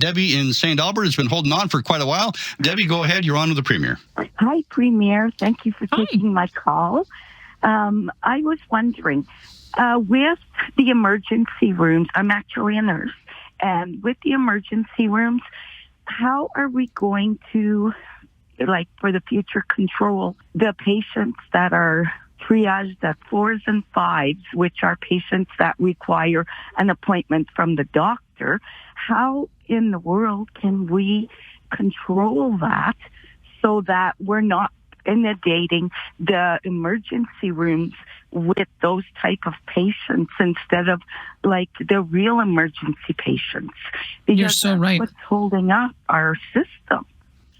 Debbie in St. Albert has been holding on for quite a while. Debbie, go ahead. You're on with the Premier. Hi, Premier. Thank you for taking my call. I was wondering, with the emergency rooms, I'm actually a nurse, and with the emergency rooms, how are we going to, like, for the future, control the patients that are triaged at 4s and 5s, which are patients that require an appointment from the doctor? How in the world can we control that so that we're not inundating the emergency rooms with those type of patients instead of like the real emergency patients? Because you're so right. What's holding up our system?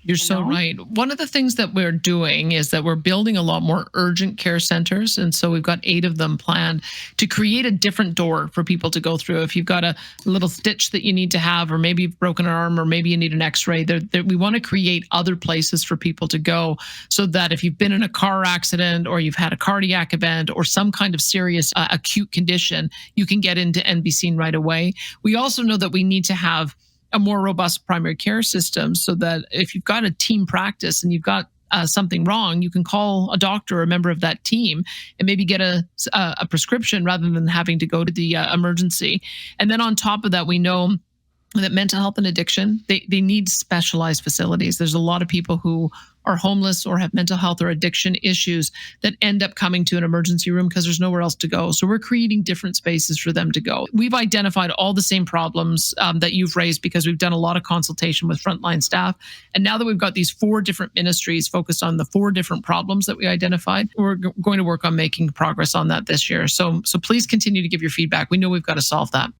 You're so right. One of the things that we're doing is that we're building a lot more urgent care centers. And so we've got 8 of them planned to create a different door for people to go through. If you've got a little stitch that you need to have, or maybe you've broken an arm, or maybe you need an x-ray, we want to create other places for people to go so that if you've been in a car accident or you've had a cardiac event or some kind of serious acute condition, you can get into and be seen right away. We also know that we need to have a more robust primary care system so that if you've got a team practice and you've got something wrong, you can call a doctor or a member of that team and maybe get a prescription rather than having to go to the emergency. And then on top of that, we know that mental health and addiction, they need specialized facilities. There's a lot of people who are homeless or have mental health or addiction issues that end up coming to an emergency room because there's nowhere else to go. So we're creating different spaces for them to go. We've identified all the same problems that you've raised because we've done a lot of consultation with frontline staff. And now that we've got these 4 different ministries focused on the 4 different problems that we identified, we're going to work on making progress on that this year. So please continue to give your feedback. We know we've got to solve that.